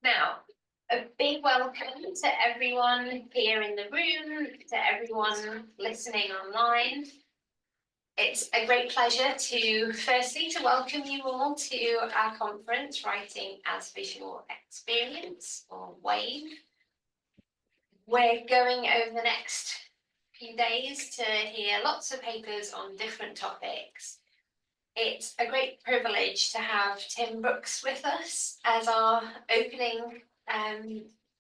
Now, a big welcome to everyone here in the room, to everyone listening online. It's a great pleasure firstly, to welcome you all to our conference, Writing as Visual Experience, or WAVE. We're going over the next few days to hear lots of papers on different topics. It's a great privilege to have Tim Brooks with us as our opening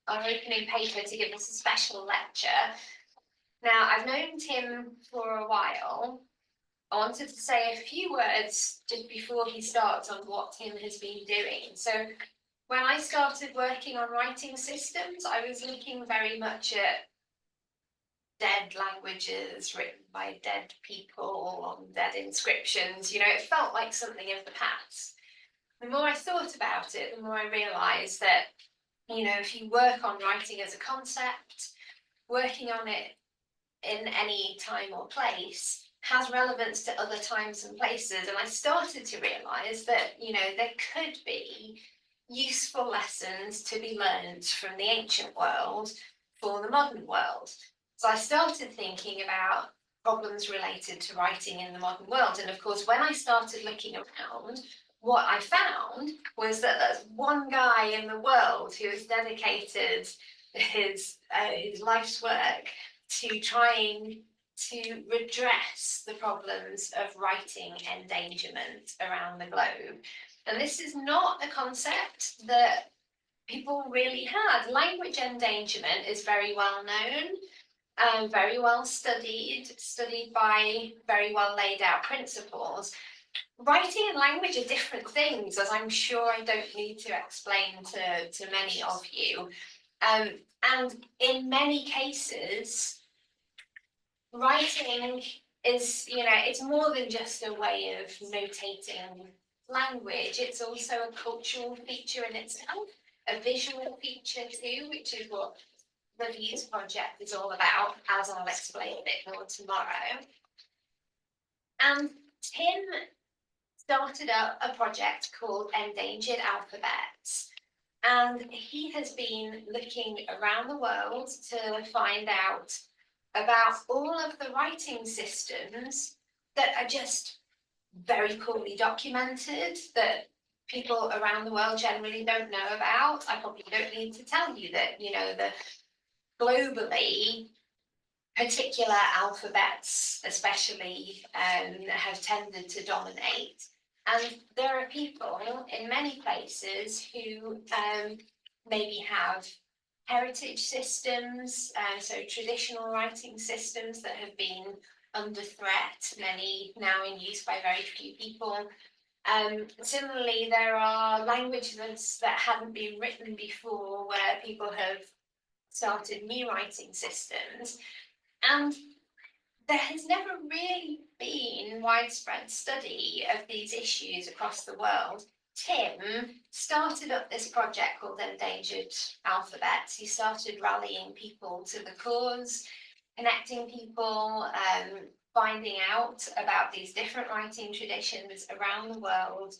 paper to give us a special lecture. Now, I've known Tim for a while. I wanted to say a few words just before he starts on what Tim has been doing. So when I started working on writing systems, I was looking very much at dead languages written by dead people on dead inscriptions. You know, it felt like something of the past. The more I thought about it, the more I realized that, you know, if you work on writing as a concept, working on it in any time or place has relevance to other times and places. And I started to realize that, you know, there could be useful lessons to be learned from the ancient world for the modern world. So I started thinking about problems related to writing in the modern world. And of course, when I started looking around, what I found was that there's one guy in the world who has dedicated his life's work to trying to redress the problems of writing endangerment around the globe. And this is not a concept that people really had. Language endangerment is very well known, very well studied by very well laid out principles. Writing and language are different things, as I'm sure I don't need to explain to many of you. And in many cases, writing is, you know, it's more than just a way of notating language. It's also a cultural feature in itself, a visual feature too, which is what the Views project is all about, as I'll explain a bit more tomorrow. And Tim started up a project called Endangered Alphabets. And he has been looking around the world to find out about all of the writing systems that are just very poorly documented, that people around the world generally don't know about. I probably don't need to tell you that, you know, the globally, particular alphabets especially have tended to dominate. And there are people in many places who maybe have heritage systems, so traditional writing systems that have been under threat, many now in use by very few people. Similarly, there are languages that hadn't been written before where people have started new writing systems. And there has never really been widespread study of these issues across the world. Tim started up this project called Endangered Alphabets. He started rallying people to the cause, connecting people, finding out about these different writing traditions around the world,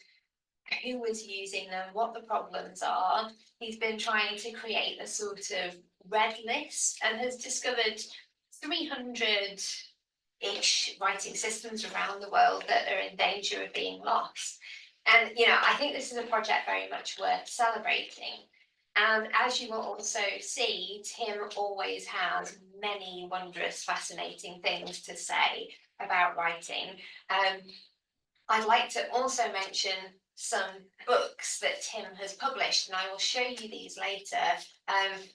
who was using them, what the problems are. He's been trying to create a sort of red list and has discovered 300-ish writing systems around the world that are in danger of being lost. And, you know, I think this is a project very much worth celebrating. And as you will also see, Tim always has many wondrous, fascinating things to say about writing. I'd like to also mention some books that Tim has published, and I will show you these later.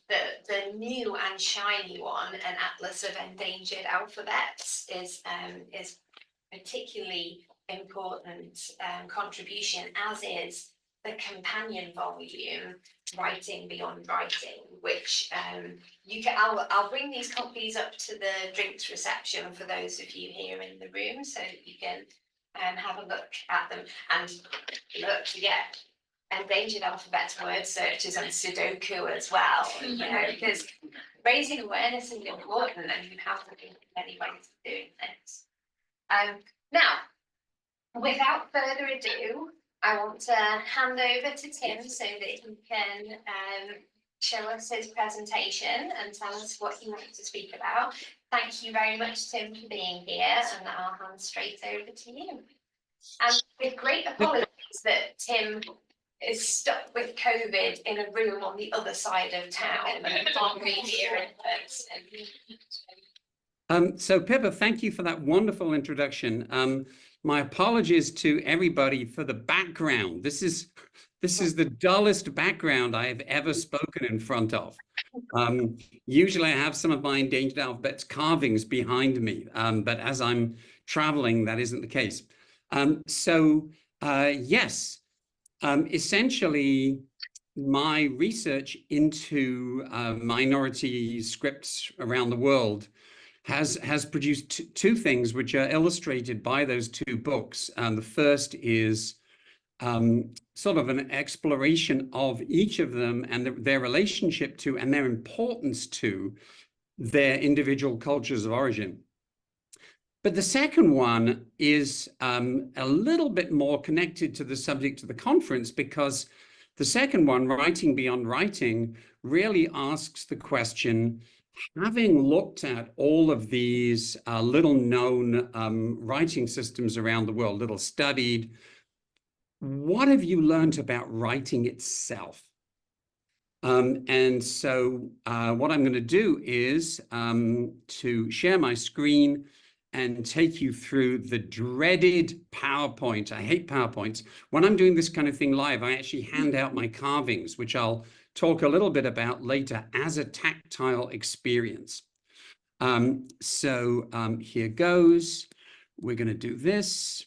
The new and shiny one, An Atlas of Endangered Alphabets, is particularly important contribution, as is the companion volume, Writing Beyond Writing, which I'll bring these copies up to the drinks reception for those of you here in the room, so that you can have a look at them. And look, yeah, endangered alphabets word searches and Sudoku as well, you know, because raising awareness is important, and you have to think of many ways of doing this. Now, without further ado, I want to hand over to Tim so that he can show us his presentation and tell us what he wants to speak about. Thank you very much, Tim, for being here, and I'll hand straight over to you. And with great apologies that Tim is stuck with COVID in a room on the other side of town and can't be here in person. So Pippa, thank you for that wonderful introduction. My apologies to everybody for the background. This is the dullest background I have ever spoken in front of. Usually I have some of my Endangered Alphabets carvings behind me, but as I'm traveling, that isn't the case. Yes, essentially my research into minority scripts around the world has produced two things which are illustrated by those two books. The first is sort of an exploration of each of them and their relationship to and their importance to their individual cultures of origin. But the second one is a little bit more connected to the subject of the conference, because the second one, Writing Beyond Writing, really asks the question, having looked at all of these little known writing systems around the world, little studied, what have you learned about writing itself? What I'm going to do is to share my screen and take you through the dreaded PowerPoint. I hate PowerPoints. When I'm doing this kind of thing live, I actually hand out my carvings, which I'll talk a little bit about later as a tactile experience. Here goes. We're going to do this.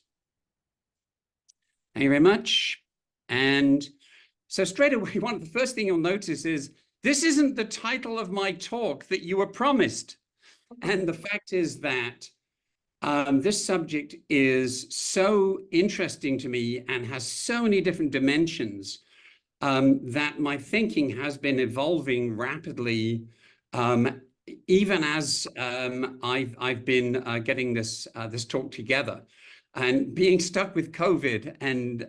Thank you very much. And so straight away, one of the first thing you'll notice is this isn't the title of my talk that you were promised. And the fact is that this subject is so interesting to me and has so many different dimensions that my thinking has been evolving rapidly, even as I've been getting this talk together, and being stuck with COVID, and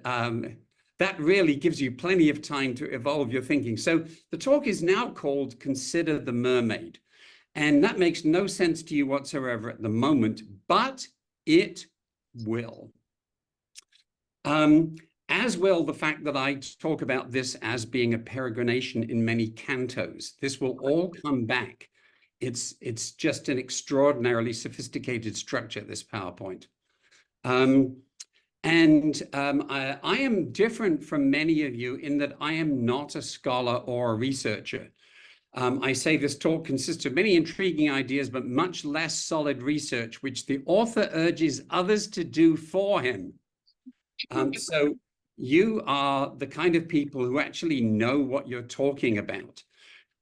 that really gives you plenty of time to evolve your thinking. So the talk is now called Consider the Mermaid. And that makes no sense to you whatsoever at the moment, but it will. As will the fact that I talk about this as being a peregrination in many cantos. This will all come back. It's just an extraordinarily sophisticated structure, this PowerPoint. I am different from many of you in that I am not a scholar or a researcher. I say this talk consists of many intriguing ideas, but much less solid research, which the author urges others to do for him. So you are the kind of people who actually know what you're talking about.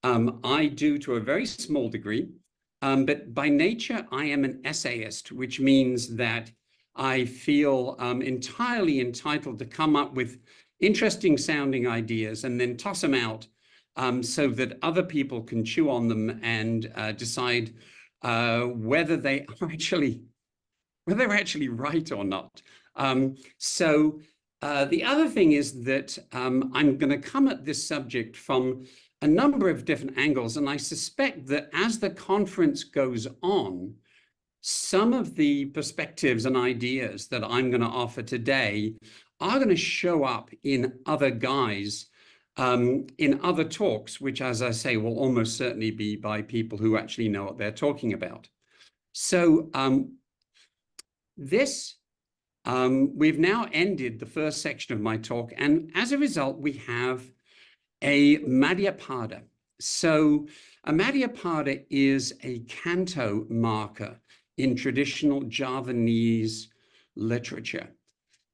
I do to a very small degree, but by nature, I am an essayist, which means that I feel entirely entitled to come up with interesting sounding ideas and then toss them out so that other people can chew on them and decide whether they're actually right or not. The other thing is that I'm going to come at this subject from a number of different angles, and I suspect that as the conference goes on, some of the perspectives and ideas that I'm going to offer today are going to show up in other guise, in other talks, which, as I say, will almost certainly be by people who actually know what they're talking about. So we've now ended the first section of my talk, and as a result, we have a Madhyapada. So a Madhyapada is a canto marker in traditional Javanese literature.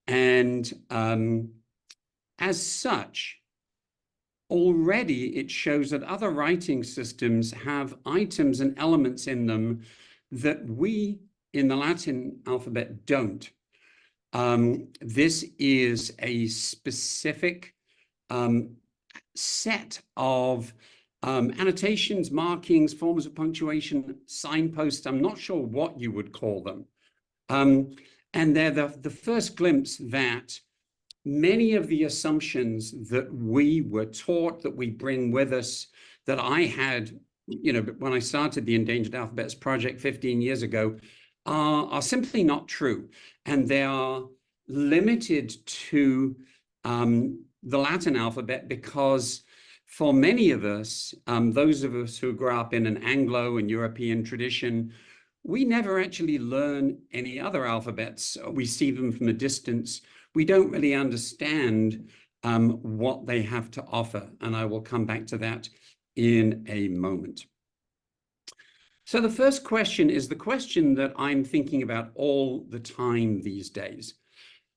And as such, already it shows that other writing systems have items and elements in them that we in the Latin alphabet don't. This is a specific set of annotations, markings, forms of punctuation, signposts. I'm not sure what you would call them. And they're the first glimpse that many of the assumptions that we were taught, that we bring with us, that I had, when I started the Endangered Alphabets Project 15 years ago, are simply not true. And they are limited to the Latin alphabet because for many of us, those of us who grew up in an Anglo and European tradition, we never actually learn any other alphabets. We see them from a distance. We don't really understand what they have to offer. And I will come back to that in a moment. So the first question is the question that I'm thinking about all the time these days.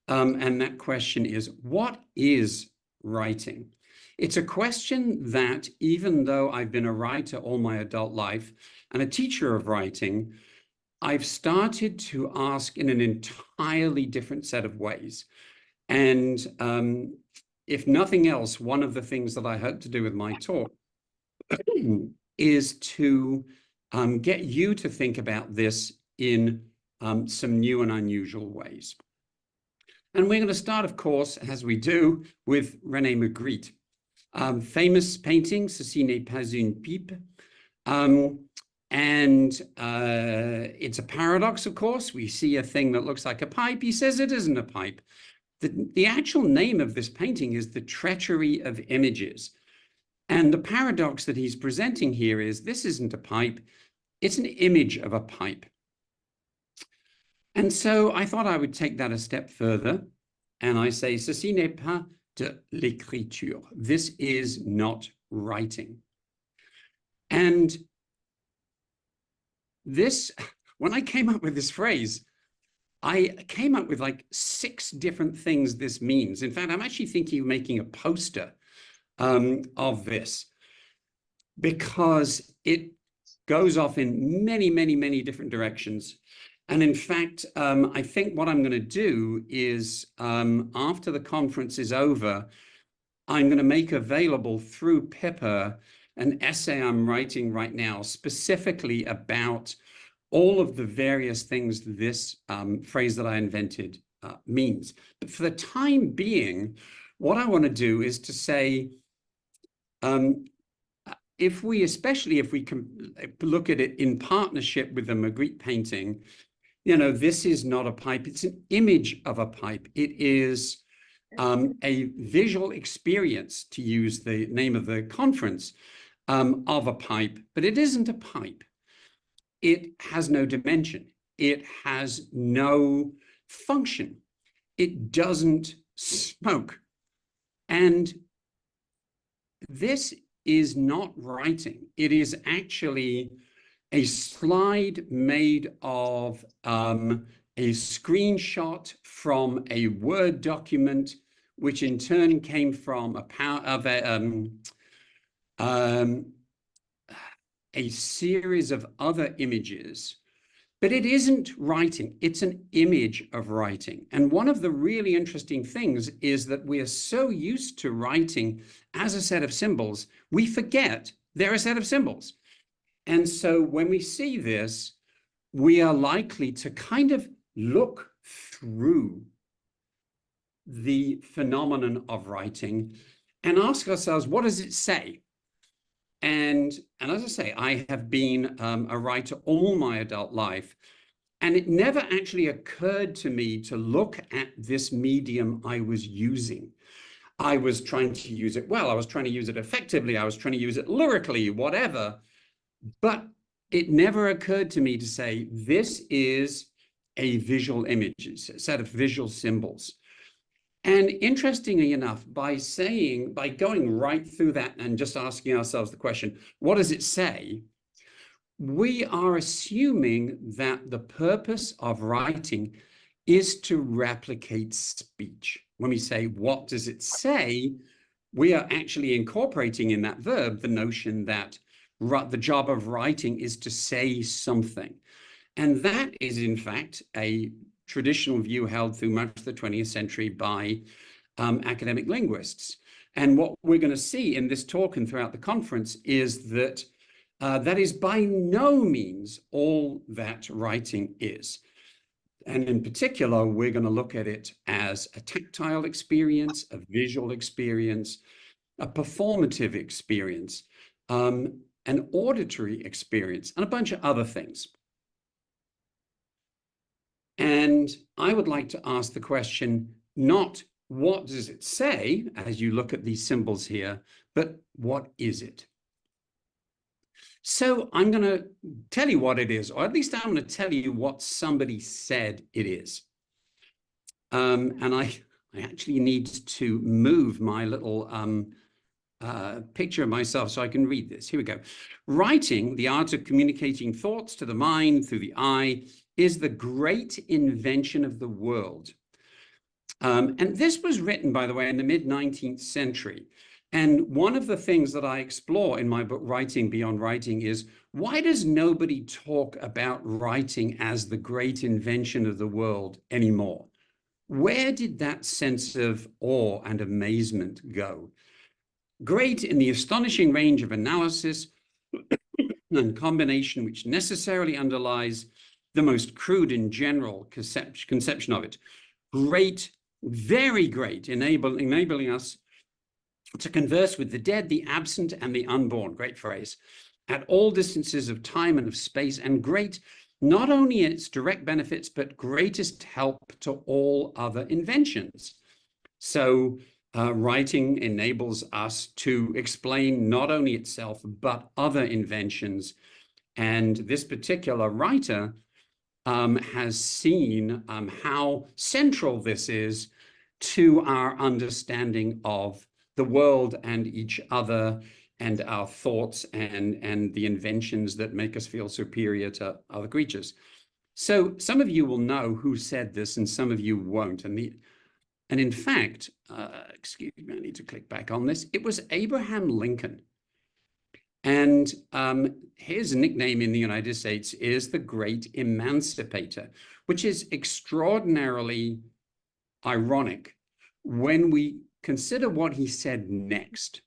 And that question is, what is writing? It's a question that, even though I've been a writer all my adult life and a teacher of writing, I've started to ask in an entirely different set of ways. And if nothing else, one of the things that I hope to do with my talk is to get you to think about this in some new and unusual ways. And we're going to start, of course, as we do, with René Magritte. Famous painting, Ceci n'est pas une pipe. And it's a paradox, of course. We see a thing that looks like a pipe. He says it isn't a pipe. The actual name of this painting is The Treachery of Images. And the paradox that he's presenting here is this isn't a pipe, it's an image of a pipe. And so I thought I would take that a step further. And I say, ceci n'est pas de l'écriture. This is not writing. And this, when I came up with this phrase, I came up with like 6 different things this means. In fact, I'm actually thinking of making a poster of this because it goes off in many, many, many different directions. And in fact, I think what I'm going to do is after the conference is over, I'm going to make available through Pippa an essay I'm writing right now specifically about all of the various things this phrase that I invented means. But for the time being, what I want to do is to say, especially if we can look at it in partnership with the Magritte painting, this is not a pipe, it's an image of a pipe. It is a visual experience, to use the name of the conference, of a pipe, but it isn't a pipe. It has no dimension. It has no function. It doesn't smoke. And this is not writing. It is actually a slide made of a screenshot from a Word document, which in turn came from a series of other images. But it isn't writing, it's an image of writing. And one of the really interesting things is that we are so used to writing as a set of symbols, we forget they're a set of symbols. And so when we see this, we are likely to kind of look through the phenomenon of writing and ask ourselves, what does it say? And as I say, I have been a writer all my adult life, and it never actually occurred to me to look at this medium I was using. I was trying to use it well, I was trying to use it effectively, I was trying to use it lyrically, whatever. But it never occurred to me to say, this is a visual image, it's a set of visual symbols. And interestingly enough, by going right through that and just asking ourselves the question, what does it say? We are assuming that the purpose of writing is to replicate speech. When we say, what does it say? We are actually incorporating in that verb the notion that the job of writing is to say something. And that is, in fact, a traditional view held through much of the 20th century by academic linguists. And what we're going to see in this talk and throughout the conference is that that is by no means all that writing is. And in particular, we're going to look at it as a tactile experience, a visual experience, a performative experience, an auditory experience, and a bunch of other things. And I would like to ask the question, not what does it say as you look at these symbols here, but what is it? So I'm going to tell you what it is, or at least I'm going to tell you what somebody said it is. And I actually need to move my little picture of myself so I can read this. Here we go. Writing, the art of communicating thoughts to the mind through the eye, is the great invention of the world. And this was written, by the way, in the mid-19th century. And one of the things that I explore in my book, Writing Beyond Writing, is why does nobody talk about writing as the great invention of the world anymore? Where did that sense of awe and amazement go? Great in the astonishing range of analysis and combination which necessarily underlies the most crude and general conception of it. Great, very great, enabling us to converse with the dead, the absent, and the unborn, great phrase, at all distances of time and of space, and great not only in its direct benefits, but greatest help to all other inventions. So writing enables us to explain not only itself, but other inventions. And this particular writer has seen how central this is to our understanding of the world and each other and our thoughts and the inventions that make us feel superior to other creatures. So some of you will know who said this and some of you won't. And in fact, excuse me, I need to click back on this. It was Abraham Lincoln. And his nickname in the United States is the Great Emancipator, which is extraordinarily ironic when we consider what he said next.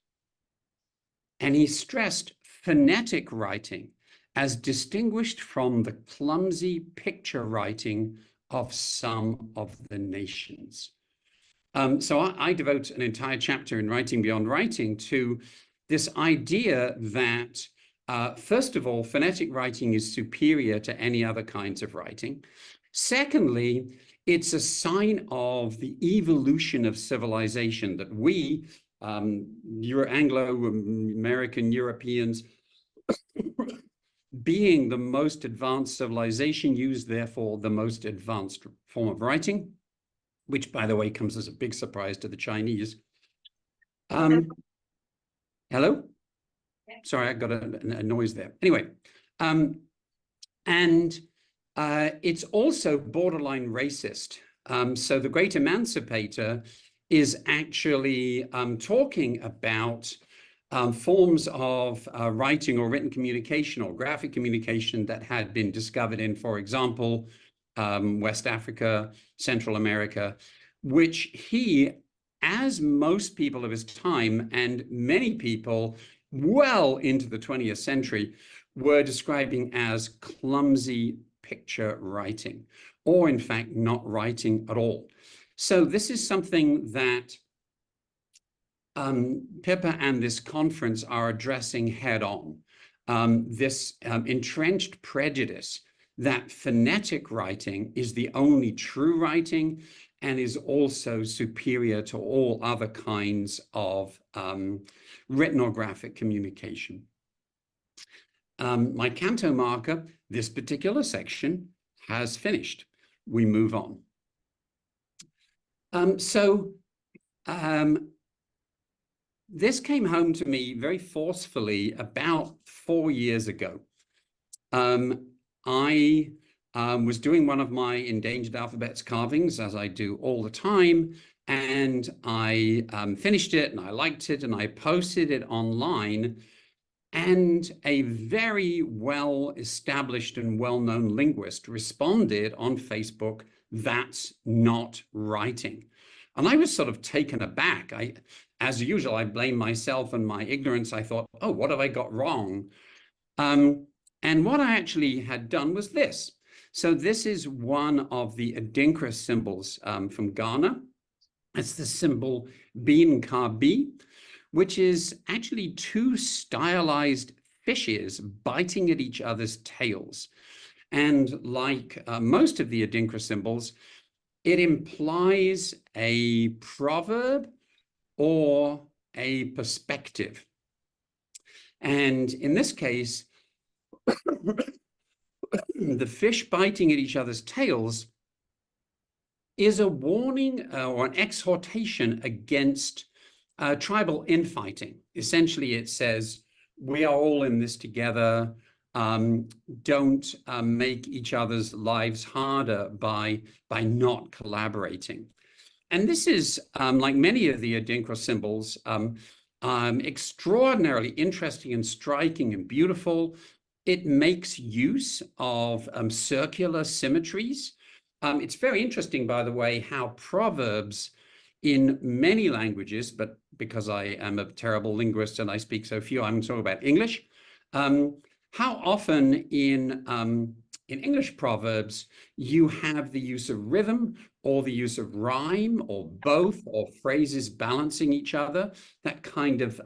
And he stressed phonetic writing as distinguished from the clumsy picture writing of some of the nations. So I devote an entire chapter in Writing Beyond Writing to this idea that, first of all, phonetic writing is superior to any other kinds of writing. Secondly, it's a sign of the evolution of civilization that we, Anglo-American Europeans, being the most advanced civilization, use therefore the most advanced form of writing, which, by the way, comes as a big surprise to the Chinese. Hello? Yeah. Sorry, I got a noise there. Anyway, it's also borderline racist. So the Great Emancipator is actually talking about forms of writing or written communication or graphic communication that had been discovered in, for example, West Africa, Central America, which he, as most people of his time and many people well into the 20th century, were describing as clumsy picture writing, or in fact, not writing at all. So this is something that Pippa and this conference are addressing head on. This entrenched prejudice that phonetic writing is the only true writing and is also superior to all other kinds of written or graphic communication. My canto marker, this particular section, has finished. We move on. This came home to me very forcefully about 4 years ago. I was doing one of my endangered alphabets carvings, as I do all the time, and I finished it and I liked it and I posted it online, and a very well-established and well-known linguist responded on Facebook, "That's not writing." And I was sort of taken aback. As usual, I blame myself and my ignorance. I thought, oh, what have I got wrong? And what I actually had done was this, So this is one of the Adinkra symbols from Ghana. It's the symbol B, which is actually two stylized fishes biting at each other's tails. And like most of the Adinkra symbols, it implies a proverb or a perspective. And in this case, the fish biting at each other's tails is a warning or an exhortation against tribal infighting. Essentially, it says, we are all in this together. Don't make each other's lives harder by not collaborating. And this is, like many of the Adinkra symbols, extraordinarily interesting and striking and beautiful. It makes use of circular symmetries. It's very interesting, by the way, how proverbs in many languages, but because I am a terrible linguist and I speak so few, I'm talking about English. How often in English proverbs, you have the use of rhythm or the use of rhyme or both, or phrases balancing each other, that kind of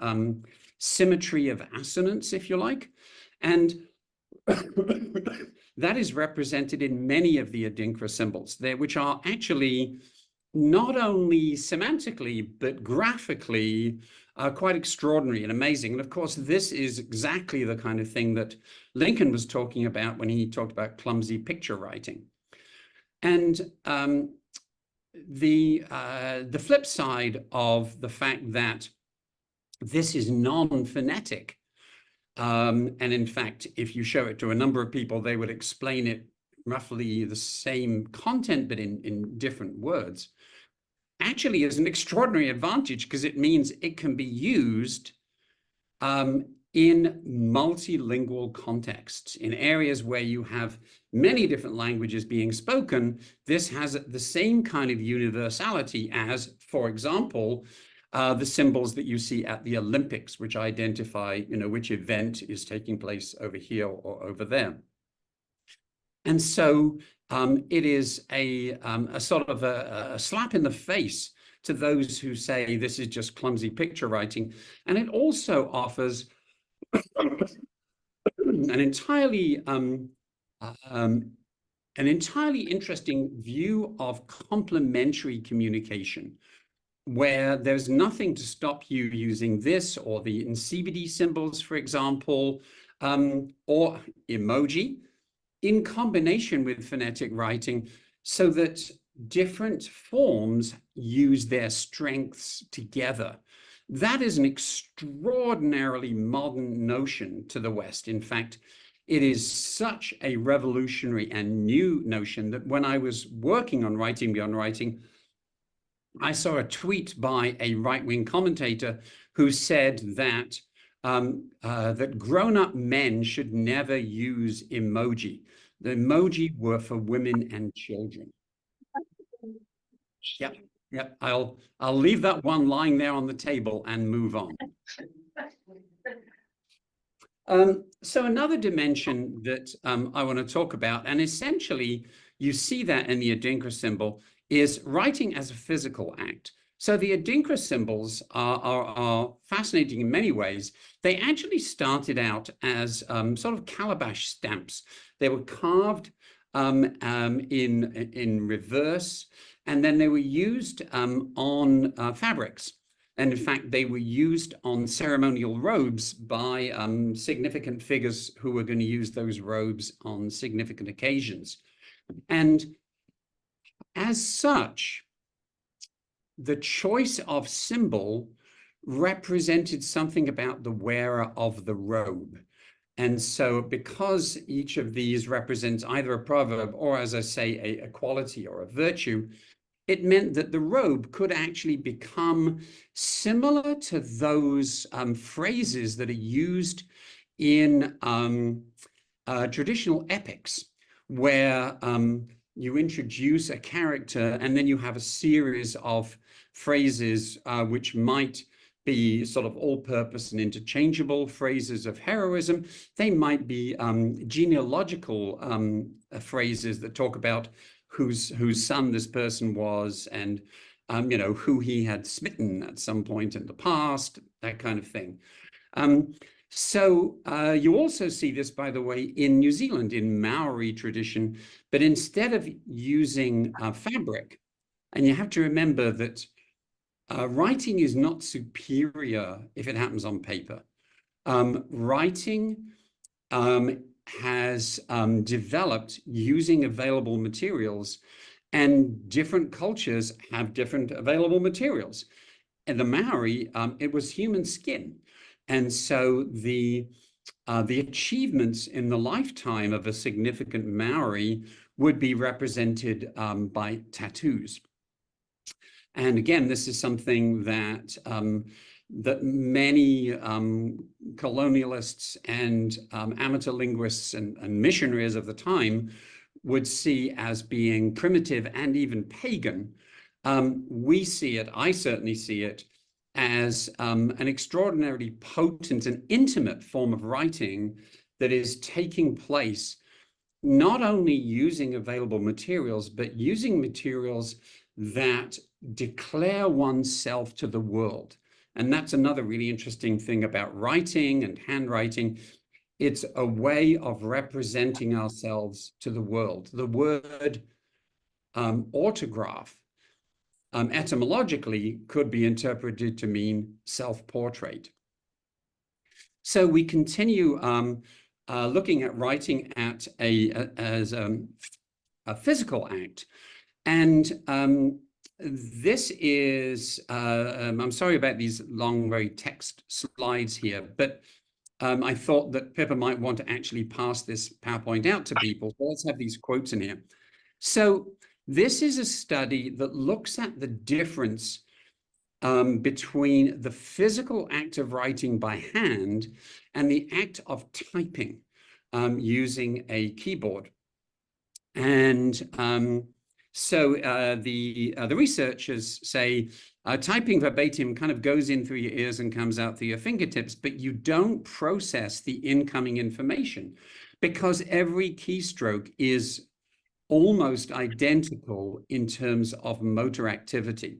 symmetry of assonance, if you like. And that is represented in many of the Adinkra symbols there, which are actually not only semantically, but graphically quite extraordinary and amazing. And of course, this is exactly the kind of thing that Lincoln was talking about when he talked about clumsy picture writing. And the flip side of the fact that this is non-phonetic, and in fact, if you show it to a number of people, they would explain it roughly the same content, but in different words, actually is an extraordinary advantage, because it means it can be used in multilingual contexts. In areas where you have many different languages being spoken, this has the same kind of universality as, for example, the symbols that you see at the Olympics, which identify, which event is taking place over here or over there. And so it is a sort of a slap in the face to those who say this is just clumsy picture writing. And it also offers an entirely interesting view of complementary communication, where there's nothing to stop you using this or the Nsibidi symbols, for example, or emoji in combination with phonetic writing, so that different forms use their strengths together. That is an extraordinarily modern notion to the West. In fact, it is such a revolutionary and new notion that when I was working on Writing Beyond Writing, I saw a tweet by a right-wing commentator who said that that grown-up men should never use emoji. The emoji were for women and children. Yep. I'll leave that one lying there on the table and move on. So another dimension that I want to talk about, and essentially you see that in the Adinkra symbol, is writing as a physical act. So the Adinkra symbols are fascinating in many ways. They actually started out as sort of calabash stamps. They were carved in reverse, and then they were used on fabrics. And in fact, they were used on ceremonial robes by significant figures who were going to use those robes on significant occasions. And as such, the choice of symbol represented something about the wearer of the robe. And so because each of these represents either a proverb or, as I say, a quality or a virtue, it meant that the robe could actually become similar to those phrases that are used in traditional epics, where you introduce a character and then you have a series of phrases which might be sort of all-purpose and interchangeable phrases of heroism. They might be genealogical phrases that talk about whose son this person was, and you know, who he had smitten at some point in the past, that kind of thing. So you also see this, by the way, in New Zealand, in Maori tradition, but instead of using fabric, and you have to remember that writing is not superior if it happens on paper. Writing has developed using available materials, and different cultures have different available materials. In the Maori, it was human skin. And so the achievements in the lifetime of a significant Maori would be represented by tattoos. And again, this is something that that many colonialists and amateur linguists and missionaries of the time would see as being primitive and even pagan. We see it, I certainly see it, as an extraordinarily potent and intimate form of writing that is taking place not only using available materials, but using materials that declare oneself to the world. And that's another really interesting thing about writing and handwriting. It's a way of representing ourselves to the world. The word autograph etymologically could be interpreted to mean self-portrait. So we continue looking at writing as a physical act. And this is, I'm sorry about these long, very text slides here, but I thought that Pippa might want to actually pass this PowerPoint out to people. So let's have these quotes in here. So this is a study that looks at the difference between the physical act of writing by hand and the act of typing using a keyboard. And so the researchers say typing verbatim kind of goes in through your ears and comes out through your fingertips, but you don't process the incoming information because every keystroke is almost identical in terms of motor activity.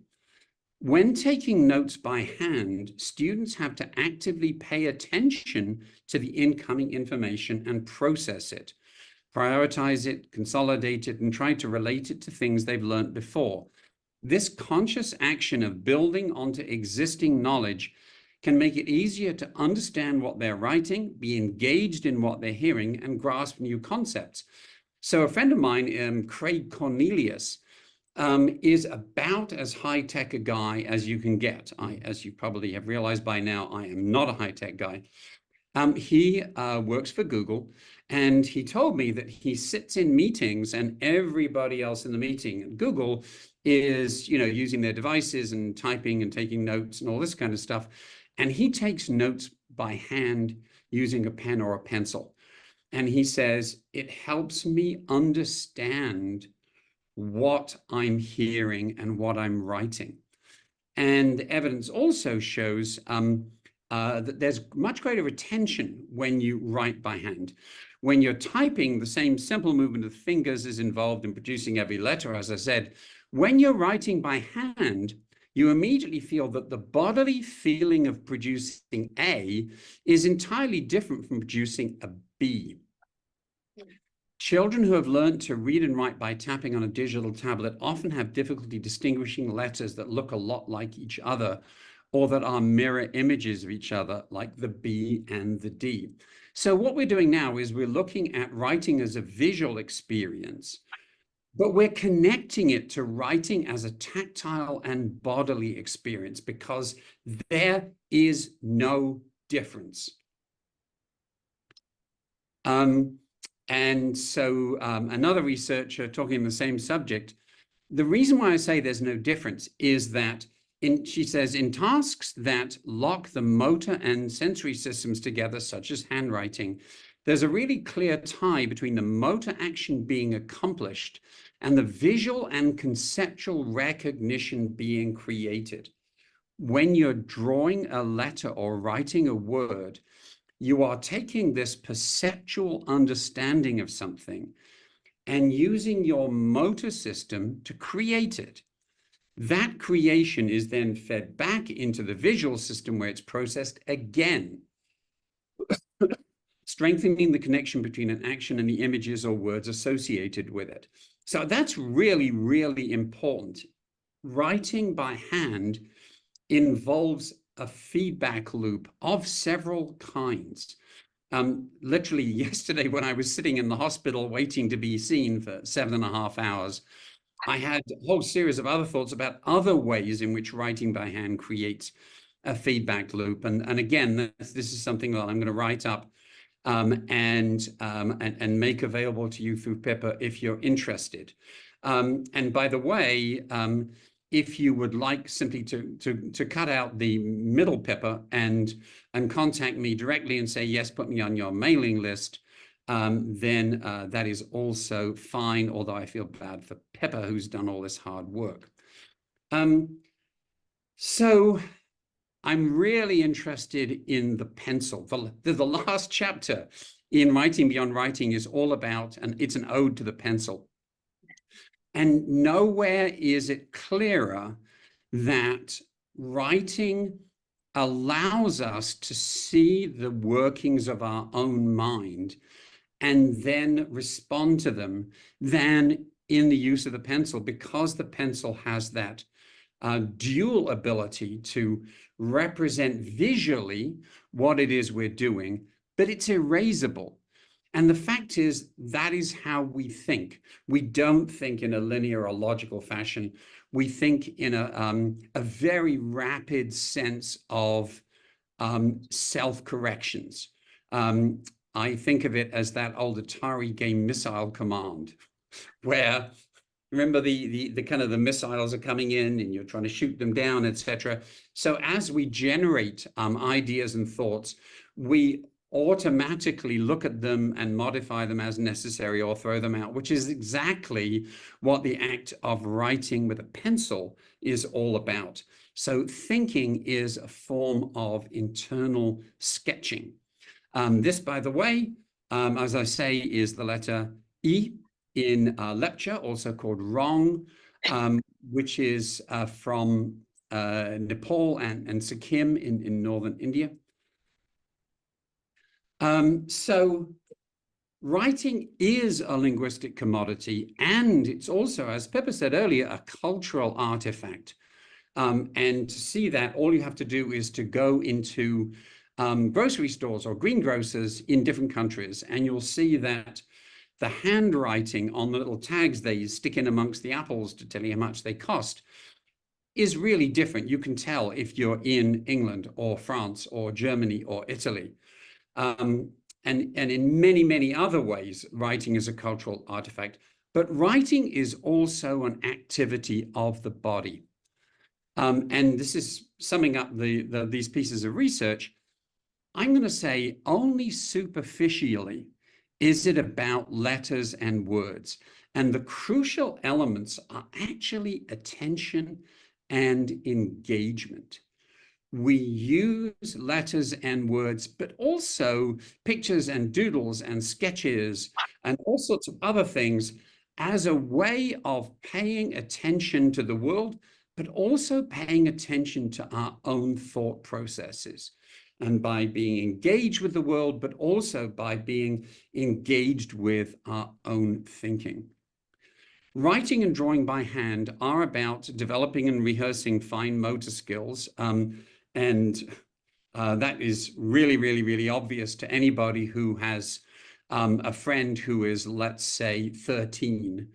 When taking notes by hand, students have to actively pay attention to the incoming information and process it, prioritize it, consolidate it, and try to relate it to things they've learned before. This conscious action of building onto existing knowledge can make it easier to understand what they're writing, be engaged in what they're hearing, and grasp new concepts. So a friend of mine, Craig Cornelius, is about as high-tech a guy as you can get. As you probably have realized by now, I am not a high-tech guy. He works for Google, and he told me that he sits in meetings and everybody else in the meeting at Google is, you know, using their devices and typing and taking notes and all this kind of stuff. And he takes notes by hand using a pen or a pencil. And he says, it helps me understand what I'm hearing and what I'm writing. And the evidence also shows that there's much greater retention when you write by hand. When you're typing, the same simple movement of the fingers is involved in producing every letter, as I said. When you're writing by hand, you immediately feel that the bodily feeling of producing A is entirely different from producing a B. Children who have learned to read and write by tapping on a digital tablet often have difficulty distinguishing letters that look a lot like each other or that are mirror images of each other, like the B and the D. So what we're doing now is we're looking at writing as a visual experience, but we're connecting it to writing as a tactile and bodily experience because there is no difference. And so another researcher talking on the same subject, the reason why I say there's no difference is that she says in tasks that lock the motor and sensory systems together, such as handwriting, there's a really clear tie between the motor action being accomplished and the visual and conceptual recognition being created. when you're drawing a letter or writing a word, you are taking this perceptual understanding of something and using your motor system to create it. That creation is then fed back into the visual system where it's processed again, strengthening the connection between an action and the images or words associated with it. So that's really, really important. Writing by hand involves a feedback loop of several kinds. Literally yesterday, when I was sitting in the hospital waiting to be seen for 7.5 hours, I had a whole series of other thoughts about other ways in which writing by hand creates a feedback loop. And again, this is something that I'm going to write up and make available to you through Pippa if you're interested. And by the way, if you would like simply to cut out the middle Pippa and contact me directly and say, yes, put me on your mailing list, then that is also fine, although I feel bad for Pippa, who's done all this hard work. So I'm really interested in the pencil. The last chapter in Writing Beyond Writing is all about, and it's an ode to the pencil. And nowhere is it clearer that writing allows us to see the workings of our own mind and then respond to them than in the use of the pencil, because the pencil has that dual ability to represent visually what it is we're doing, but it's erasable. And the fact is, that is how we think. We don't think in a linear or logical fashion. We think in a very rapid sense of self-corrections. I think of it as that old Atari game Missile Command, where remember the kind of the missiles are coming in and you're trying to shoot them down, etc. So as we generate ideas and thoughts, we automatically look at them and modify them as necessary or throw them out, which is exactly what the act of writing with a pencil is all about. So thinking is a form of internal sketching. This, by the way, as I say, is the letter E in Lepcha, also called Rong, which is from Nepal and Sikkim in northern India. So writing is a linguistic commodity, and it's also, as Pippa said earlier, a cultural artifact. And to see that, all you have to do is to go into grocery stores or greengrocers in different countries, and you'll see that the handwriting on the little tags they stick in amongst the apples to tell you how much they cost is really different. You can tell if you're in England or France or Germany or Italy. And in many, many other ways, writing is a cultural artifact. But writing is also an activity of the body. And this is summing up these pieces of research. I'm going to say only superficially is it about letters and words. And the crucial elements are actually attention and engagement. We use letters and words, but also pictures and doodles and sketches and all sorts of other things as a way of paying attention to the world, but also paying attention to our own thought processes. And by being engaged with the world, but also by being engaged with our own thinking. Writing and drawing by hand are about developing and rehearsing fine motor skills. That is really, really, really obvious to anybody who has a friend who is, let's say, 13,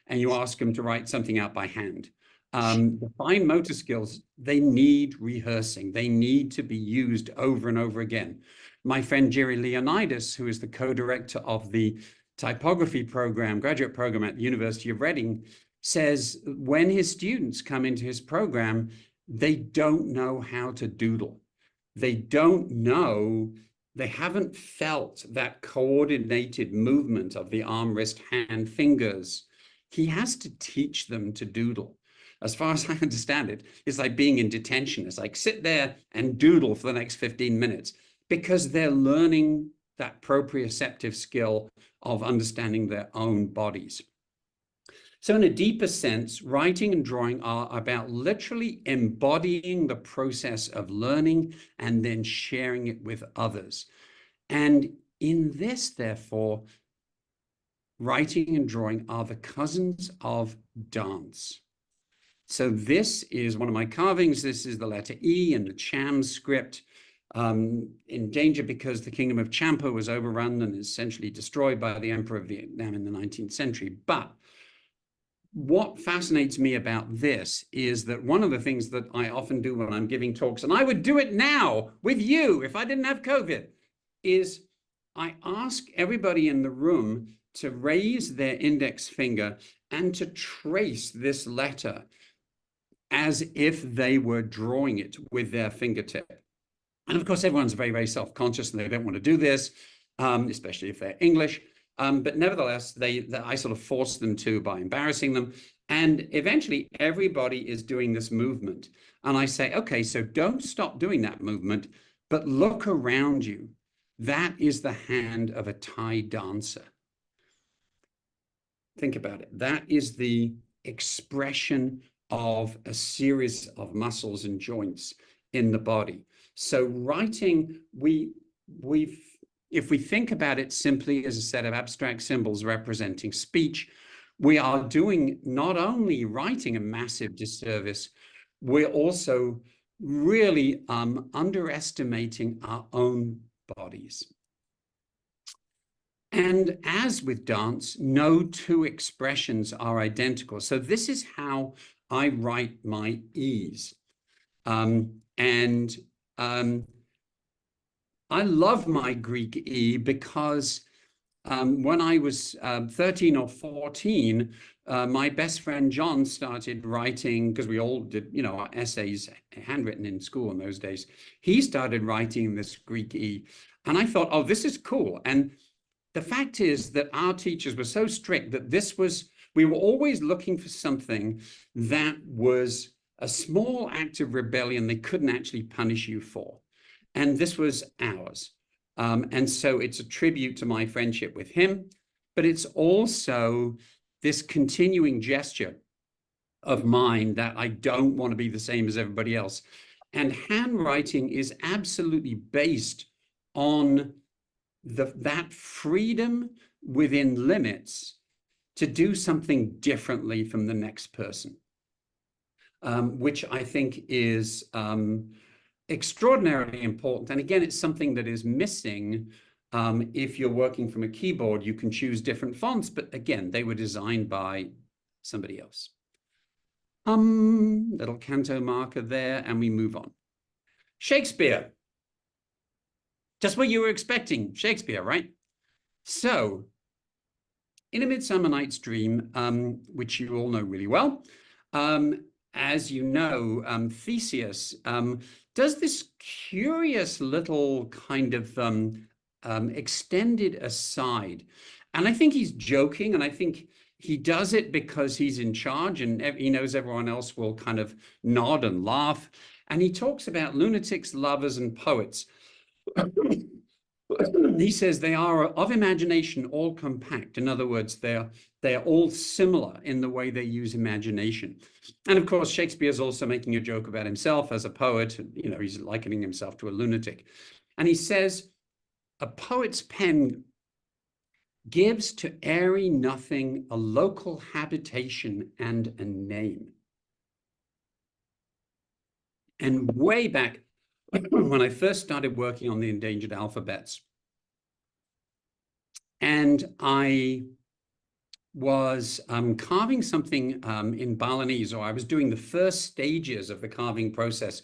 and you ask them to write something out by hand. The fine motor skills, they need rehearsing. They need to be used over and over again. My friend Jerry Leonidas, who is the co-director of the typography program, graduate program at the University of Reading, says when his students come into his program, they don't know how to doodle. They don't know, they haven't felt that coordinated movement of the arm, wrist, hand, fingers. He has to teach them to doodle. as far as I understand it, is like being in detention. It's like sit there and doodle for the next 15 minutes because they're learning that proprioceptive skill of understanding their own bodies. So in a deeper sense, writing and drawing are about literally embodying the process of learning and then sharing it with others. And in this, therefore, writing and drawing are the cousins of dance. So this is one of my carvings. This is the letter E in the Cham script, in danger because the kingdom of Champa was overrun and essentially destroyed by the Emperor of Vietnam in the 19th century. But what fascinates me about this is that one of the things that I often do when I'm giving talks, and I would do it now with you if I didn't have COVID, is I ask everybody in the room to raise their index finger and to trace this letter as if they were drawing it with their fingertip. And of course, everyone's very, very self-conscious and they don't want to do this, especially if they're English. But nevertheless, I sort of force them to by embarrassing them. And eventually, everybody is doing this movement. And I say, okay, so don't stop doing that movement, but look around you. That is the hand of a Thai dancer. Think about it. That is the expression of a series of muscles and joints in the body. So writing, if we think about it simply as a set of abstract symbols representing speech, we are doing not only writing a massive disservice, we're also really underestimating our own bodies. And as with dance, no two expressions are identical. So this is how I write my E's. I love my Greek E because when I was 13 or 14, my best friend John started writing, because we all did, our essays handwritten in school in those days. He started writing this Greek E. And I thought, oh, this is cool. And the fact is that our teachers were so strict that we were always looking for something that was a small act of rebellion they couldn't actually punish you for. And this was ours. And so it's a tribute to my friendship with him, but it's also this continuing gesture of mine that I don't want to be the same as everybody else. And handwriting is absolutely based on that freedom within limits to do something differently from the next person, which I think is extraordinarily important. And again, it's something that is missing. If you're working from a keyboard, you can choose different fonts, but again, they were designed by somebody else. Little canto marker there, and we move on. Shakespeare. Just what you were expecting, Shakespeare, right? So, in A Midsummer Night's Dream, which you all know really well, as you know, Theseus does this curious little kind of extended aside. And I think he's joking, and I think he does it because he's in charge and he knows everyone else will kind of nod and laugh. And he talks about lunatics, lovers, and poets. He says they are of imagination all compact. In other words, they're all similar in the way they use imagination. And of course, Shakespeare's also making a joke about himself as a poet. He's likening himself to a lunatic. And he says, a poet's pen gives to airy nothing a local habitation and a name. And way back, when I first started working on the endangered alphabets, and I was carving something in Balinese, or I was doing the first stages of the carving process,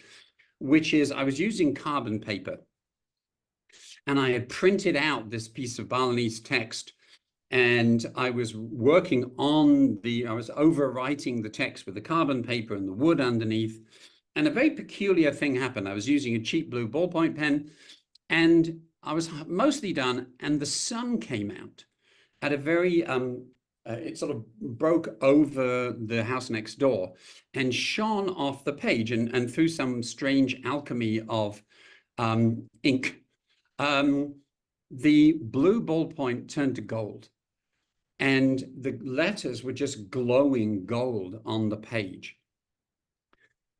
which is I was using carbon paper. And I had printed out this piece of Balinese text, and I was working on I was overwriting the text with the carbon paper and the wood underneath. And a very peculiar thing happened. I was using a cheap blue ballpoint pen, and I was mostly done, and the sun came out at a very it sort of broke over the house next door and shone off the page, and through some strange alchemy of ink, the blue ballpoint turned to gold, and the letters were just glowing gold on the page.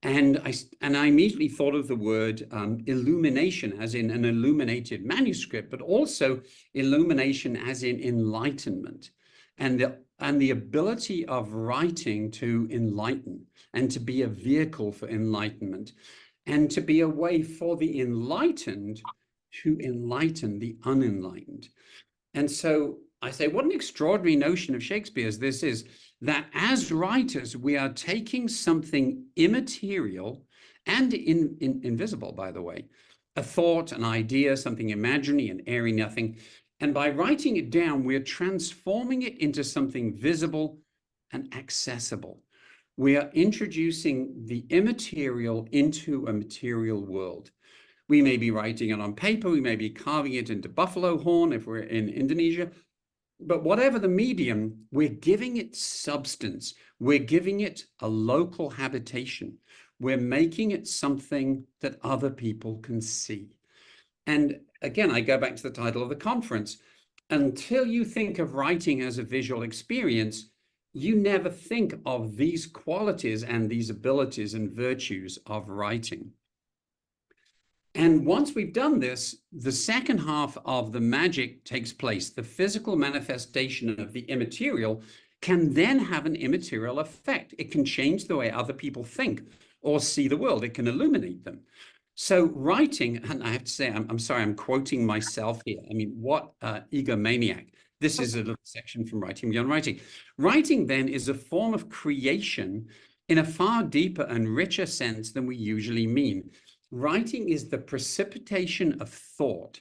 And I immediately thought of the word illumination, as in an illuminated manuscript, but also illumination as in enlightenment, and the ability of writing to enlighten and to be a vehicle for enlightenment, and to be a way for the enlightened to enlighten the unenlightened. And so I say, what an extraordinary notion of Shakespeare's this is, that as writers, we are taking something immaterial and invisible, by the way, a thought, an idea, something imaginary and airy nothing, and by writing it down, we're transforming it into something visible and accessible. We are introducing the immaterial into a material world. We may be writing it on paper, we may be carving it into buffalo horn if we're in Indonesia, but whatever the medium, we're giving it substance. We're giving it a local habitation. We're making it something that other people can see. And again, I go back to the title of the conference. Until you think of writing as a visual experience, you never think of these qualities and these abilities and virtues of writing. And once we've done this, the second half of the magic takes place. The physical manifestation of the immaterial can then have an immaterial effect. It can change the way other people think or see the world. It can illuminate them. So writing, and I have to say, I'm sorry, I'm quoting myself here. I mean, what egomaniac. This is a little section from Writing Beyond Writing. Writing then is a form of creation in a far deeper and richer sense than we usually mean. Writing is the precipitation of thought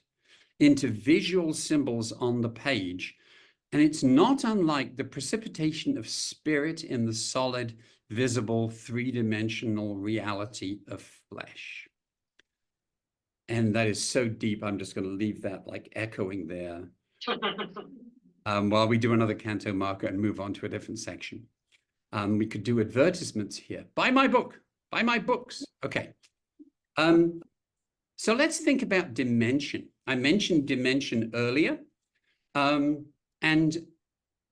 into visual symbols on the page, and it's not unlike the precipitation of spirit in the solid, visible, three-dimensional reality of flesh. And that is so deep, I'm just going to leave that like echoing there while we do another canto marker and move on to a different section. We could do advertisements here. Buy my book, buy my books. Okay. So let's think about dimension. I mentioned dimension earlier, and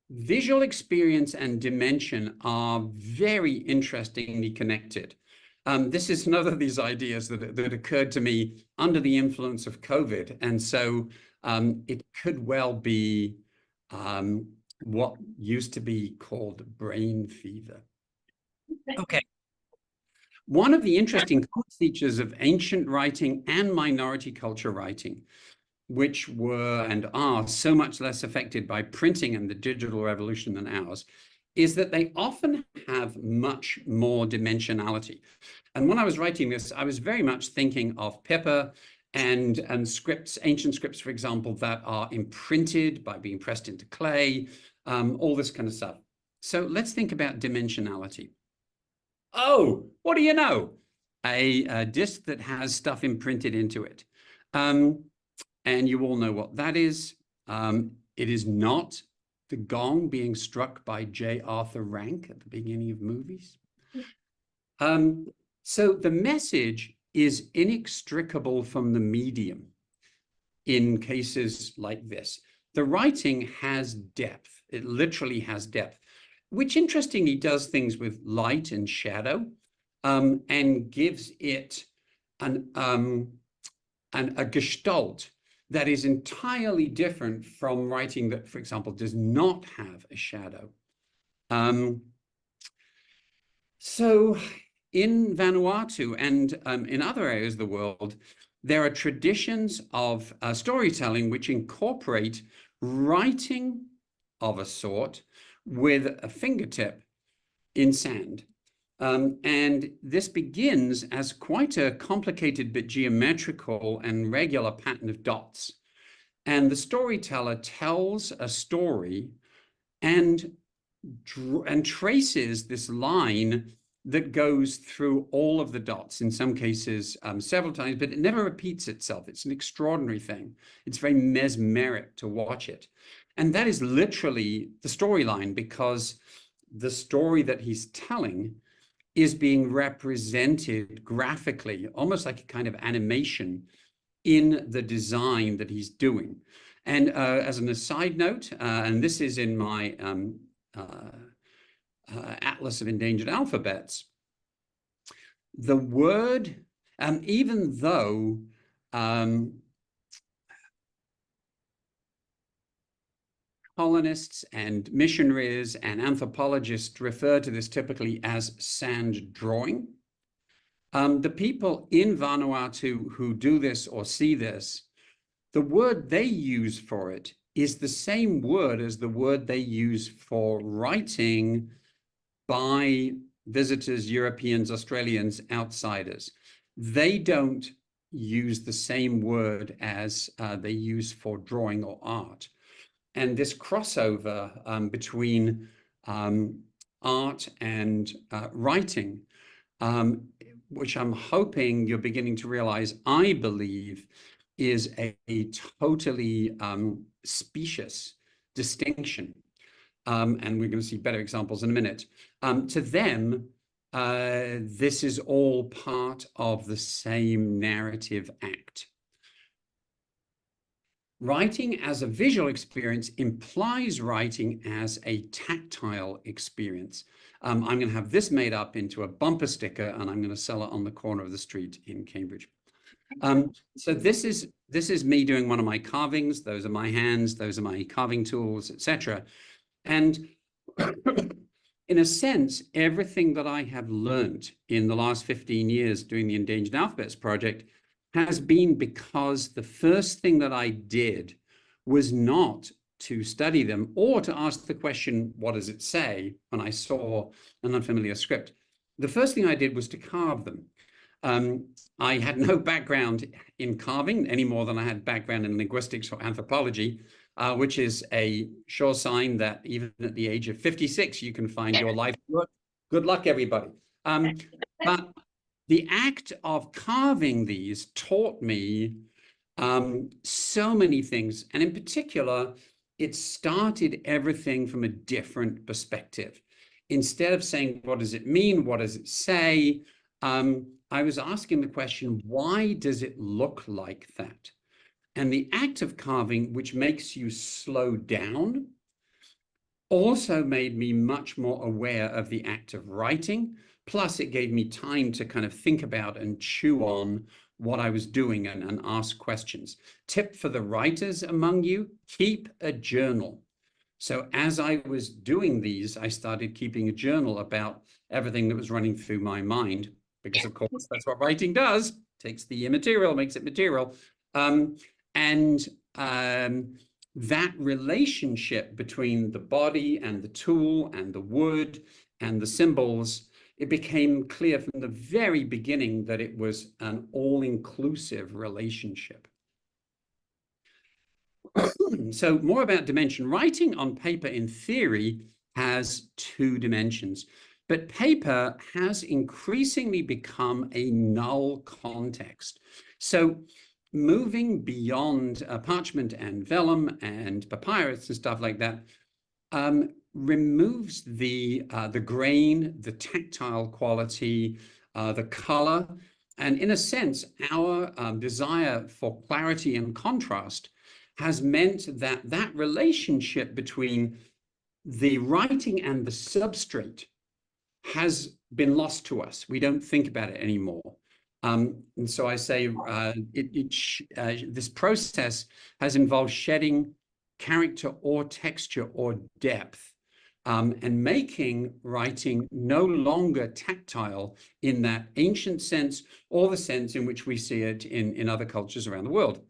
visual experience and dimension are very interestingly connected. This is another of these ideas that occurred to me under the influence of COVID. And so it could well be what used to be called brain fever. Okay. One of the interesting features of ancient writing and minority culture writing, which were and are so much less affected by printing and the digital revolution than ours, is that they often have much more dimensionality. And when I was writing this, I was very much thinking of Pippa and scripts, ancient scripts, for example, that are imprinted by being pressed into clay, all this kind of stuff. So let's think about dimensionality. Oh, what do you know? A disc that has stuff imprinted into it. And you all know what that is. It is not the gong being struck by J. Arthur Rank at the beginning of movies. So the message is inextricable from the medium in cases like this. The writing has depth. It literally has depth, which interestingly does things with light and shadow, and gives it a gestalt that is entirely different from writing that, for example, does not have a shadow. So in Vanuatu and in other areas of the world, there are traditions of storytelling which incorporate writing of a sort with a fingertip in sand. And this begins as quite a complicated but geometrical and regular pattern of dots. And the storyteller tells a story and traces this line that goes through all of the dots, in some cases several times, but it never repeats itself. It's an extraordinary thing. It's very mesmeric to watch it. And that is literally the storyline, because the story that he's telling is being represented graphically, almost like a kind of animation in the design that he's doing. And as an aside note, and this is in my Atlas of Endangered Alphabets, the word, even though colonists and missionaries and anthropologists refer to this typically as sand drawing, the people in Vanuatu who do this or see this, the word they use for it is the same word as the word they use for writing by visitors, Europeans, Australians, outsiders. They don't use the same word as they use for drawing or art. And this crossover between art and writing, which I'm hoping you're beginning to realize, I believe, is a totally specious distinction. And we're going to see better examples in a minute. To them, this is all part of the same narrative act. Writing as a visual experience implies writing as a tactile experience. I'm going to have this made up into a bumper sticker, and I'm going to sell it on the corner of the street in Cambridge. So this is me doing one of my carvings. Those are my hands. Those are my carving tools, etc. And in a sense, everything that I have learned in the last 15 years doing the Endangered Alphabets Project has been because the first thing that I did was not to study them or to ask the question, what does it say, when I saw an unfamiliar script. The first thing I did was to carve them. I had no background in carving any more than I had background in linguistics or anthropology, which is a sure sign that even at the age of 56, you can find your life work. Good luck, everybody. But the act of carving these taught me so many things. And in particular, it started everything from a different perspective. Instead of saying, what does it mean? What does it say? I was asking the question, why does it look like that? And the act of carving, which makes you slow down, also made me much more aware of the act of writing. Plus, it gave me time to kind of think about and chew on what I was doing and ask questions. Tip for the writers among you, keep a journal. So as I was doing these, I started keeping a journal about everything that was running through my mind, because of course, that's what writing does. Takes the immaterial, makes it material. That relationship between the body and the tool and the wood and the symbols, it became clear from the very beginning that it was an all-inclusive relationship. So more about dimension. Writing on paper in theory has 2 dimensions, but paper has increasingly become a null context. So moving beyond parchment and vellum and papyrus and stuff like that removes the grain, the tactile quality, the color, and in a sense, our desire for clarity and contrast has meant that that relationship between the writing and the substrate has been lost to us. We don't think about it anymore. And so I say this process has involved shedding character or texture or depth, and making writing no longer tactile in that ancient sense or the sense in which we see it in other cultures around the world.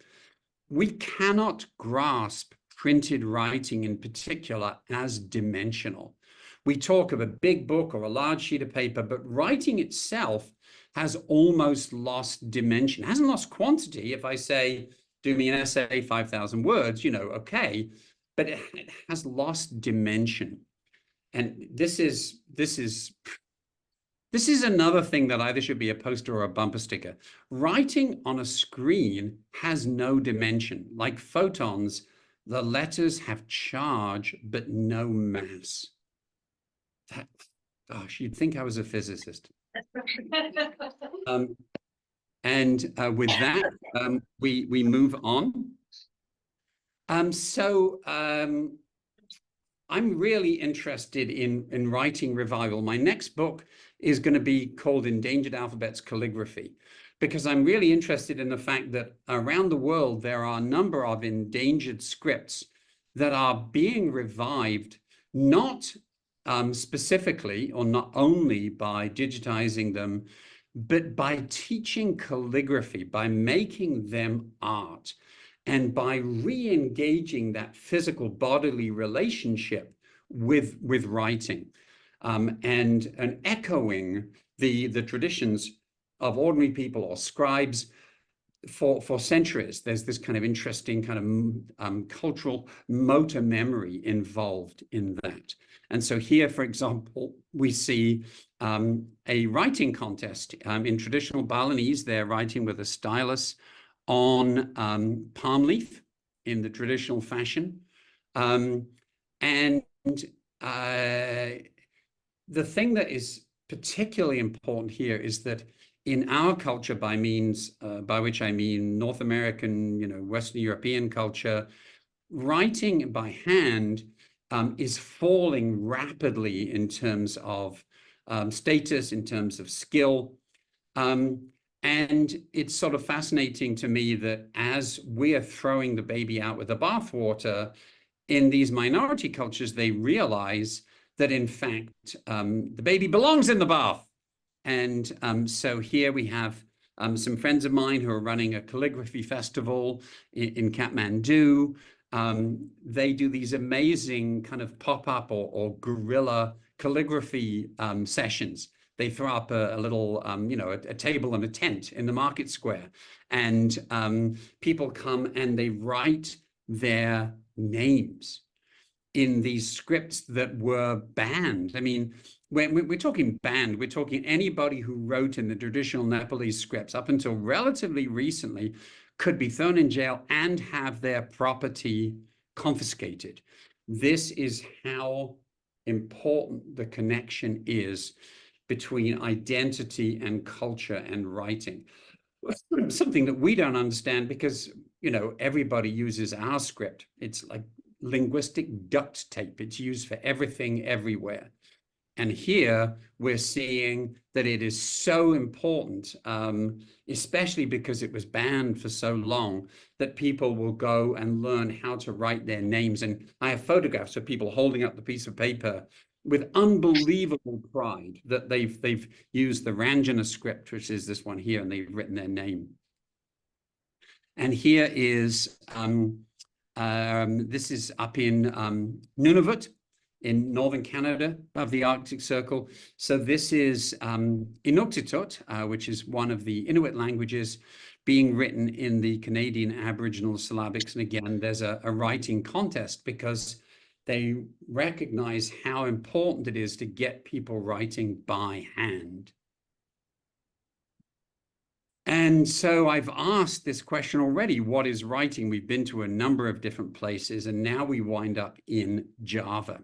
We cannot grasp printed writing in particular as dimensional. We talk of a big book or a large sheet of paper, but writing itself has almost lost dimension. It hasn't lost quantity. If I say, do me an essay, 5,000 words, you know, okay, but it has lost dimension. And this is another thing that either should be a poster or a bumper sticker. Writing on a screen has no dimension. Like photons, The letters have charge, but no mass. That, gosh, you'd think I was a physicist. With that, we move on. I'm really interested in writing revival. My next book is going to be called Endangered Alphabets Calligraphy, because I'm really interested in the fact that around the world, there are a number of endangered scripts that are being revived, not specifically or not only by digitizing them, but by teaching calligraphy, by making them art, and by re-engaging that physical bodily relationship with writing, and echoing the traditions of ordinary people or scribes for centuries. There's this kind of interesting kind of cultural motor memory involved in that. And so here, for example, we see a writing contest. In traditional Balinese, they're writing with a stylus on palm leaf in the traditional fashion. The thing that is particularly important here is that in our culture, by which I mean North American, Western European culture, writing by hand is falling rapidly in terms of status, in terms of skill. And it's sort of fascinating to me that as we're throwing the baby out with the bathwater, in these minority cultures, they realize that in fact, the baby belongs in the bath. And so here we have some friends of mine who are running a calligraphy festival in Kathmandu. They do these amazing kind of pop-up or guerrilla calligraphy sessions. They throw up a little, a table and a tent in the market square, and people come and they write their names in these scripts that were banned. I mean, when we're talking banned, we're talking anybody who wrote in the traditional Nepalese scripts up until relatively recently could be thrown in jail and have their property confiscated. This is how important the connection is between identity and culture and writing. Something that we don't understand because, everybody uses our script. It's like linguistic duct tape. It's used for everything, everywhere. And here we're seeing that it is so important, especially because it was banned for so long, that people will go and learn how to write their names. And I have photographs of people holding up the piece of paper with unbelievable pride that they've used the Ranjana script, which is this one here, and they've written their name. And here is, this is up in Nunavut, in northern Canada, above the Arctic Circle. So this is Inuktitut, which is one of the Inuit languages being written in the Canadian Aboriginal syllabics. And again, there's a writing contest because they recognize how important it is to get people writing by hand. And so I've asked this question already, what is writing? We've been to a number of different places, and now we wind up in Java.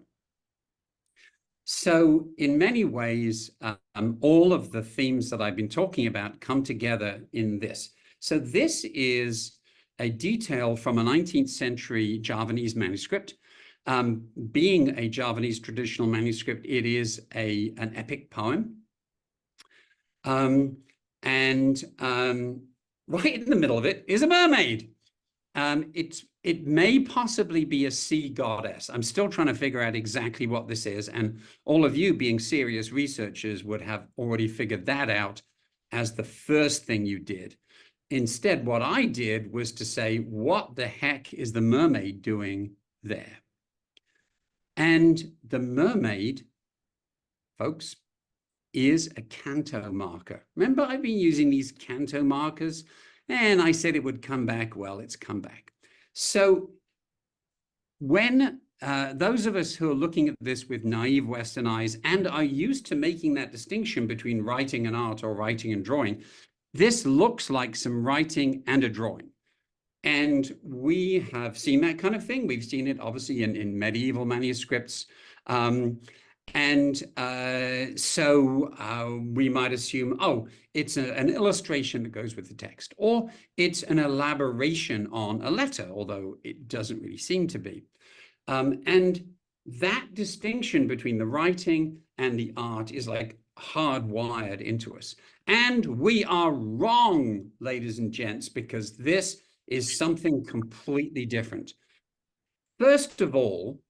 So in many ways, all of the themes that I've been talking about come together in this. So this is a detail from a 19th century Javanese manuscript. Being a Javanese traditional manuscript, it is an epic poem. Right in the middle of it is a mermaid. It may possibly be a sea goddess. I'm still trying to figure out exactly what this is. And all of you being serious researchers would have already figured that out as the first thing you did. Instead, what I did was to say, what the heck is the mermaid doing there? And the mermaid, folks, is a Canto marker. Remember, I've been using these Canto markers, and I said it would come back. Well, it's come back. So when those of us who are looking at this with naive Western eyes and are used to making that distinction between writing and art or writing and drawing, this looks like some writing and a drawing. And we have seen that kind of thing. We've seen it obviously in medieval manuscripts. So we might assume, oh, it's an illustration that goes with the text, or it's an elaboration on a letter, although it doesn't really seem to be. And that distinction between the writing and the art is like hardwired into us. And we are wrong, ladies and gents, because this is something completely different. First of all,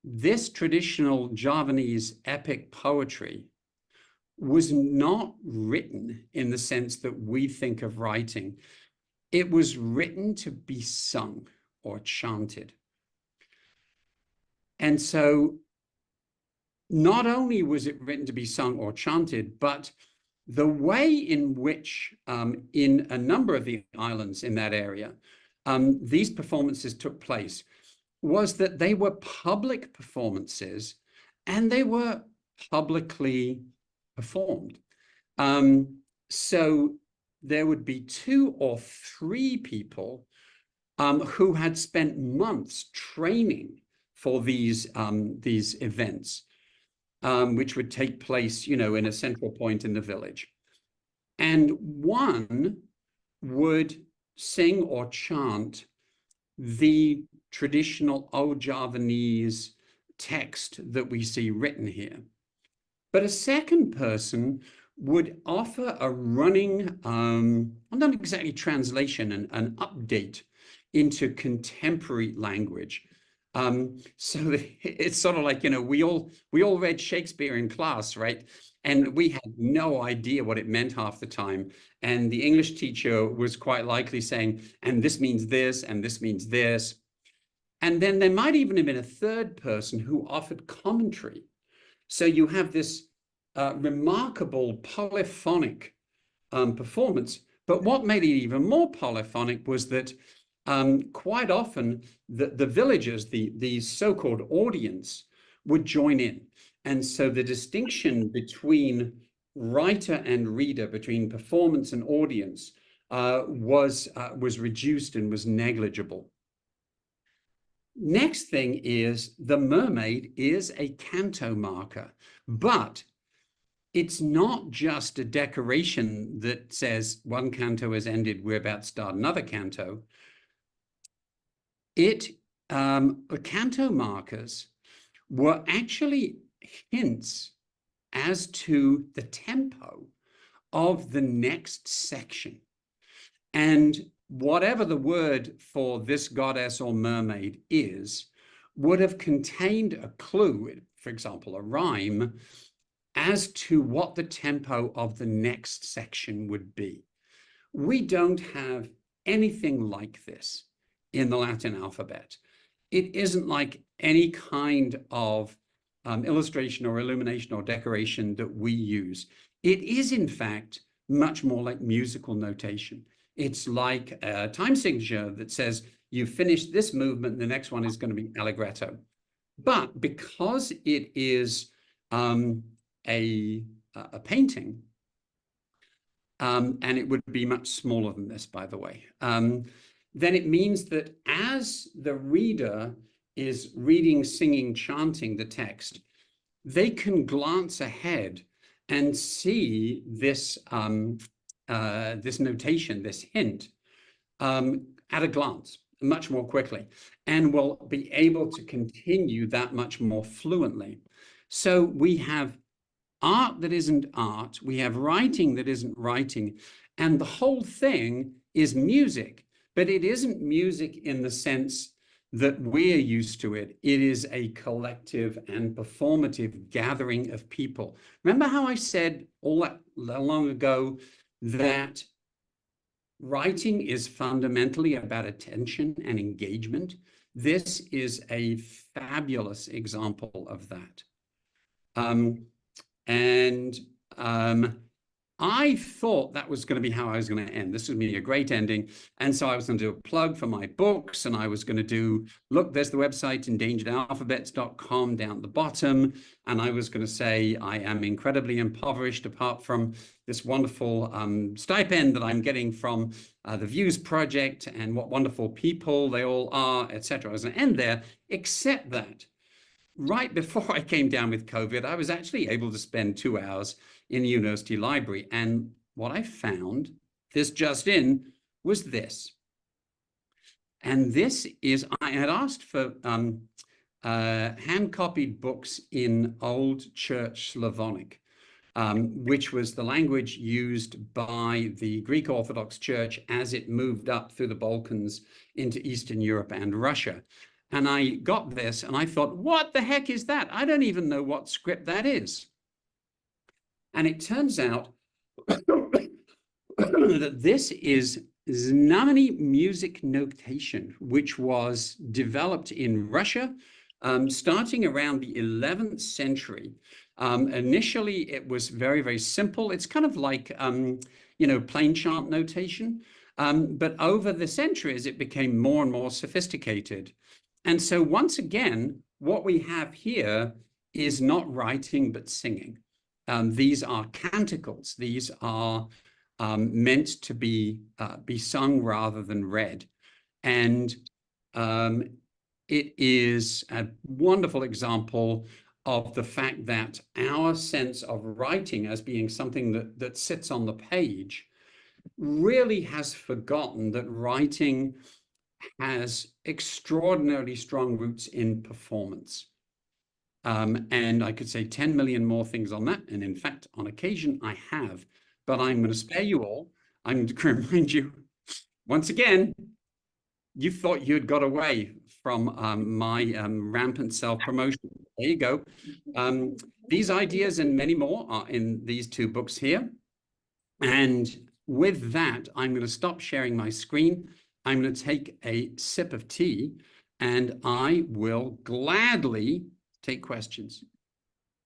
this traditional Javanese epic poetry was not written in the sense that we think of writing. It was written to be sung or chanted. And so not only was it written to be sung or chanted, but the way in which in a number of the islands in that area, these performances took place was that they were public performances and they were publicly performed. So there would be 2 or 3 people who had spent months training for these events, which would take place, you know, in a central point in the village. And one would sing or chant the traditional old Javanese text that we see written here. But a second person would offer a running, not exactly translation, an update into contemporary language. So it's sort of like, you know, we all read Shakespeare in class, right? And we had no idea what it meant half the time. And the English teacher was quite likely saying, and this means this, and this means this. And then there might even have been a third person who offered commentary. So you have this remarkable polyphonic performance. But what made it even more polyphonic was that quite often the villagers, the so-called audience, would join in. And so the distinction between writer and reader, between performance and audience, was reduced and was negligible. Next thing is the mermaid is a canto marker, but it's not just a decoration that says one canto has ended, we're about to start another canto. The canto markers were actually hints as to the tempo of the next section. And whatever the word for this goddess or mermaid is, would have contained a clue, for example, a rhyme, as to what the tempo of the next section would be. We don't have anything like this in the Latin alphabet. It isn't like any kind of illustration or illumination or decoration that we use. It is, in fact, much more like musical notation. It's like a time signature that says, you finished this movement, the next one is going to be allegretto. But because it is a painting, and it would be much smaller than this, by the way, then it means that as the reader is reading, singing, chanting the text, they can glance ahead and see this this notation, this hint, at a glance, much more quickly, and will be able to continue that much more fluently. So we have art that isn't art, we have writing that isn't writing, and the whole thing is music, but it isn't music in the sense that we're used to it. It is a collective and performative gathering of people. Remember how I said all that long ago that writing is fundamentally about attention and engagement? This is a fabulous example of that. I thought that was going to be how I was going to end. This was going to be a great ending. And so I was going to do a plug for my books, and I was going to do, look, there's the website, endangeredalphabets.com down at the bottom. And I was going to say, I am incredibly impoverished apart from this wonderful stipend that I'm getting from the Views Project, and what wonderful people they all are, etc. I was going to end there, except that right before I came down with COVID, I was actually able to spend 2 hours in the university library. And what I found, this just in, was this. And this is, I had asked for hand-copied books in Old Church Slavonic, which was the language used by the Greek Orthodox Church as it moved up through the Balkans into Eastern Europe and Russia. And I got this and I thought, what the heck is that? I don't even know what script that is. And it turns out that this is Znameny music notation, which was developed in Russia, starting around the 11th century. Initially, it was very, very simple. It's kind of like, plain chant notation. But over the centuries, it became more and more sophisticated. And so once again, what we have here is not writing, but singing. These are canticles. These are meant to be sung rather than read. And it is a wonderful example of the fact that our sense of writing as being something that sits on the page really has forgotten that writing has extraordinarily strong roots in performance. And I could say 10 million more things on that. And in fact, on occasion, I have. But I'm going to spare you all. I'm going to remind you, once again, you thought you'd got away from my rampant self-promotion. There you go. These ideas and many more are in these 2 books here. And with that, I'm going to stop sharing my screen. I'm going to take a sip of tea, and I will gladly take questions.